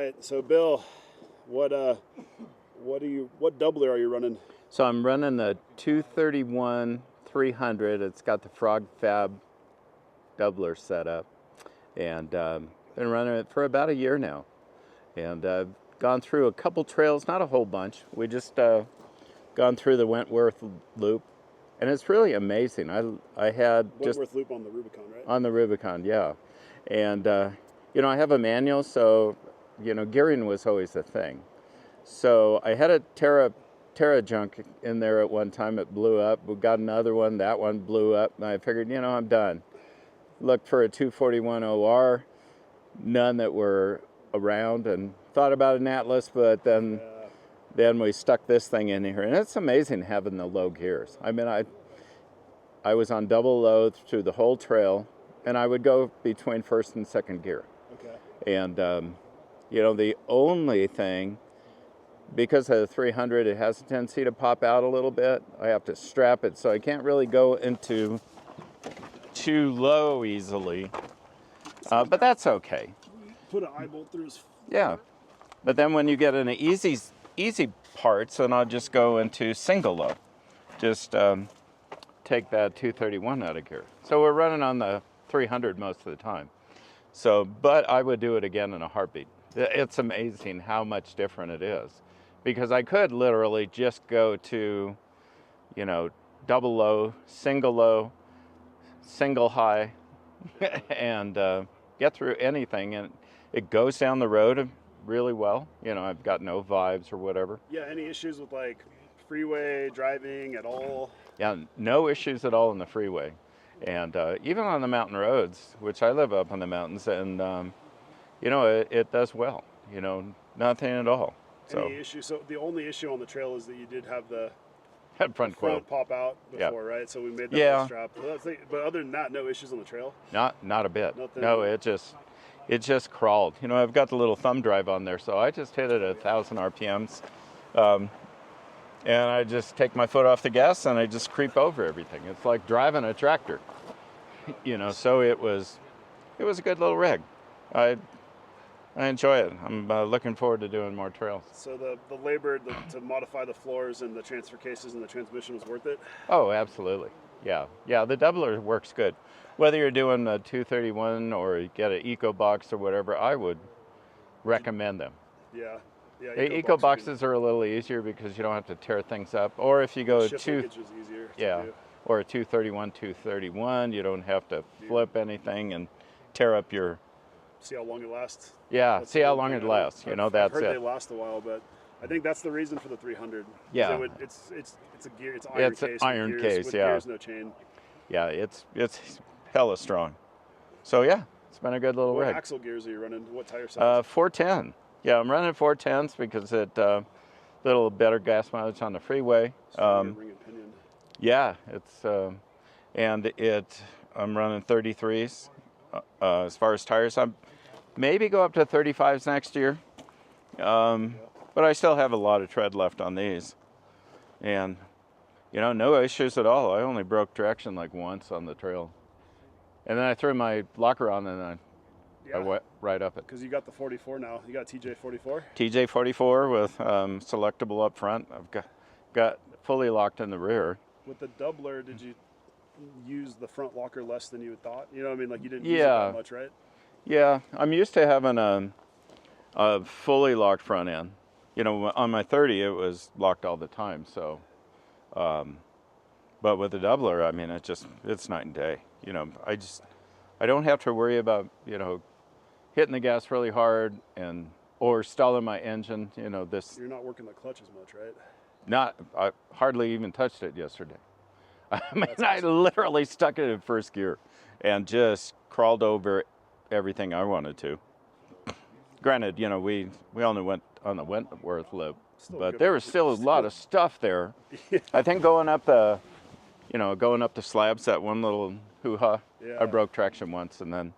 Right, so Bill, what doubler are you running? So I'm running the 231 300. It's got the Frog Fab doubler set up, and been running it for about a year now. And I've gone through a couple trails, not a whole bunch. We just gone through the Wentworth Loop, and it's really amazing. I had Wentworth Loop on the Rubicon, right? On the Rubicon, yeah. And I have a manual, so gearing was always a thing. So I had a Terra junk in there at one time. It blew up. We got another one. That one blew up. And I figured, I'm done. Looked for a 241 OR. None that were around, and thought about an Atlas, but then we stuck this thing in here, and it's amazing having the low gears. I mean, I was on double low through the whole trail, and I would go between first and second gear. Okay. And the only thing, because of the 300, it has a tendency to pop out a little bit. I have to strap it, so I can't really go into too low easily. But that's okay. Put an eye bolt through his. Yeah. But then when you get into easy parts, then I'll just go into single low. Just take that 231 out of gear. So we're running on the 300 most of the time. So, but I would do it again in a heartbeat. It's amazing how much different it is. Because I could literally just go to, double low, single high, and get through anything. And it goes down the road really well. I've got no vibes or whatever. Yeah, any issues with like freeway driving at all? Yeah, no issues at all in the freeway. And even on the mountain roads, which I live up in the mountains, and it does well. Nothing at all. Any issue? So the only issue on the trail is that you did have the front pop out before, right? So we made that yeah. strap. But other than that, no issues on the trail. Not a bit. Nothing. No, it just crawled. I've got the little thumb drive on there, so I just hit it at 1,000 RPMs, and I just take my foot off the gas and I just creep over everything. It's like driving a tractor, So it was a good little rig. I enjoy it. I'm looking forward to doing more trails. So the labor to modify the floors and the transfer cases and the transmission was worth it? Oh, absolutely. Yeah. The doubler works good. Whether you're doing a 231 or you get an Eco Box or whatever, I would recommend them. Yeah. The Eco Boxes are a little easier because you don't have to tear things up. Or if you go to or a 231, you don't have to flip anything and tear up your. See how long it lasts. Yeah, see how long it lasts. I've that's heard it. They last a while, but I think that's the reason for the 300. Yeah. It's a gear. It's an iron case. With yeah. Gears, no chain. Yeah, it's hella strong. So yeah, it's been a good little rig. What axle gears are you running? What tire size? 410. Yeah, I'm running 410s because it little better gas mileage on the freeway. Ring and pinion. Yeah, it's I'm running 33s. As far as tires, I'm maybe go up to 35s next year. But I still have a lot of tread left on these. And, no issues at all. I only broke traction like once on the trail. And then I threw my locker on and I went right up it. Because you got the 44 now. You got TJ 44? TJ 44 with selectable up front. I've got fully locked in the rear. With the doubler, did you use the front locker less than you had thought? You know what I mean? Like you didn't use it that much, right? Yeah, I'm used to having a fully locked front end. On my 30, it was locked all the time. So, but with the doubler, I mean, it's night and day. I don't have to worry about hitting the gas really hard or stalling my engine. You're not working the clutch as much, right? I hardly even touched it yesterday. I mean, I literally stuck it in first gear and just crawled over everything I wanted to. Granted, we only went on the Wentworth Loop, but there was still a lot of stuff there. Yeah. I think going up the slabs, that one little hoo-ha, I broke traction once, and then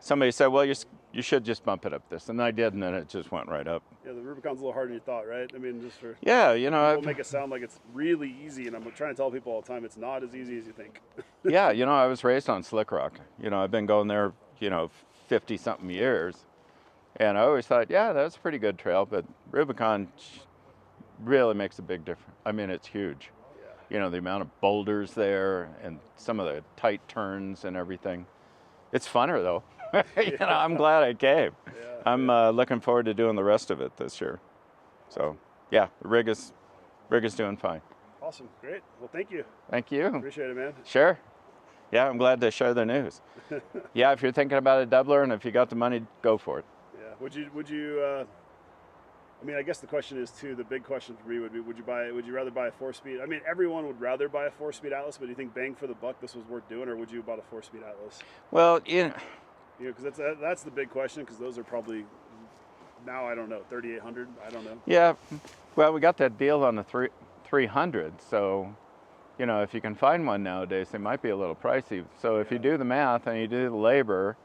somebody said, well, you should just bump it up this, and I did, and then it just went right up. Yeah, the Rubicon's a little harder than you thought, right? I mean, just for people make it sound like it's really easy, and I'm trying to tell people all the time, it's not as easy as you think. Yeah, I was raised on Slick Rock. I've been going there, 50-something years, And I always thought, yeah, that's a pretty good trail, but Rubicon really makes a big difference. I mean, it's huge. Yeah. You know, the amount of boulders there and some of the tight turns and everything. It's funner though. You know, I'm glad I came. Yeah, I'm looking forward to doing the rest of it this year. So, yeah, the rig is doing fine. Awesome. Great. Well, thank you. Thank you. Appreciate it, man. Sure. Yeah, I'm glad to share the news. Yeah, if you're thinking about a doubler and if you got the money, go for it. Yeah. Would you? I mean, I guess the question is too. The big question for me would be: Would you rather buy a 4-speed? I mean, everyone would rather buy a 4-speed Atlas, but do you think bang for the buck this was worth doing, or would you have bought a 4-speed Atlas? Well, Because that's the big question. Because those are probably now, I don't know, 3,800. I don't know. Yeah. Well, we got that deal on the 300, so you know, if you can find one nowadays, they might be a little pricey. So if you do the math and you do the labor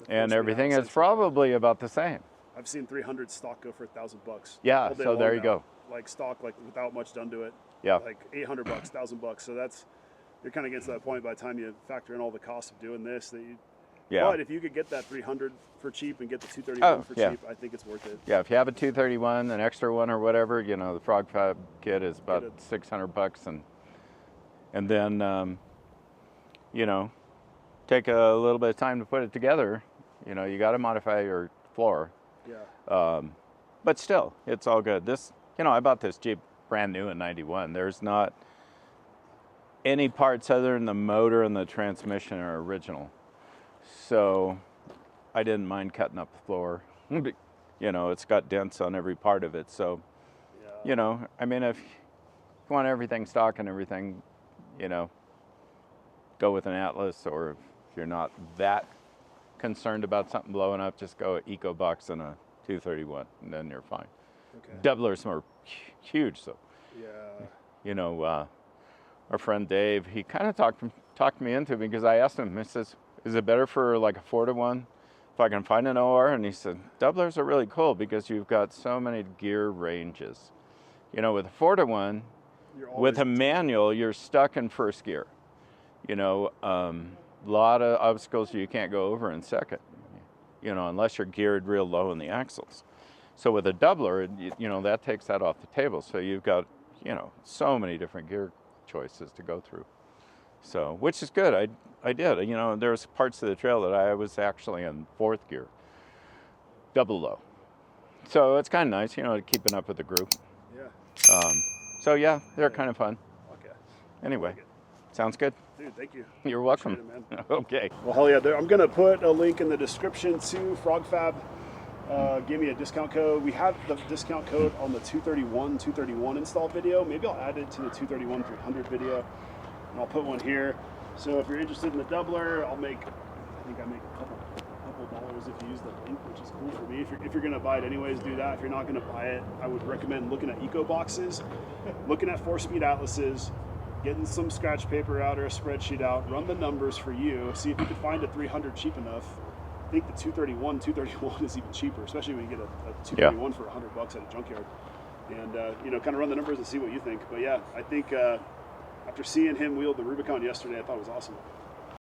and everything, it's probably about the same. I've seen 300 stock go for $1,000. Yeah, so there you go. Like stock, like without much done to it. Yeah. Like $800, $1,000. So you're kind of getting to that point by the time you factor in all the costs of doing this. But if you could get that 300 for cheap and get the 231 for cheap, I think it's worth it. Yeah, if you have a 231, an extra one or whatever, you know, the Frog Fab kit is about $600, and then you know, take a little bit of time to put it together. You know, you got to modify your floor. Yeah. But still, it's all good. This, you know, I bought this Jeep brand new in '91. There's not any parts other than the motor and the transmission are original. So I didn't mind cutting up the floor. You know, it's got dents on every part of it. So, you know, I mean, if you want everything stock and everything, you know, go with an Atlas, or if you're not that concerned about something blowing up, just go EcoBox and a 231, and then you're fine. Okay. Doublers are huge, so. Yeah. You know, our friend Dave, he kind of talked me into it because I asked him, he says, is it better for like a 4-to-1 if I can find an OR? And he said, doublers are really cool because you've got so many gear ranges. You know, with a 4-to-1, with a manual, you're stuck in first gear. You know, a lot of obstacles you can't go over in second, you know, unless you're geared real low in the axles. So with a doubler, you know, that takes that off the table. So you've got, you know, so many different gear choices to go through. So, which is good. I did. You know, there's parts of the trail that I was actually in fourth gear, double low. So it's kind of nice, you know, keeping up with the group. Yeah. So yeah, they're kind of fun. Okay. Anyway, sounds good. Dude, thank you. You're welcome. Appreciate it, man. Okay. Well, hell yeah. I'm going to put a link in the description to Frog Fab. Give me a discount code. We have the discount code on the 231 install video. Maybe I'll add it to the 231 300 video, and I'll put one here. So if you're interested in the doubler, I think I make a couple dollars if you use the link, which is cool for me. If you're going to buy it anyways, do that. If you're not going to buy it, I would recommend looking at eco boxes, looking at 4-speed Atlases, getting some scratch paper out or a spreadsheet out, run the numbers for you, see if you can find a 300 cheap enough. I think the 231 is even cheaper, especially when you get a 231 for $100 at a junkyard. And you know, kind of run the numbers and see what you think. But yeah, I think after seeing him wheel the Rubicon yesterday, I thought it was awesome.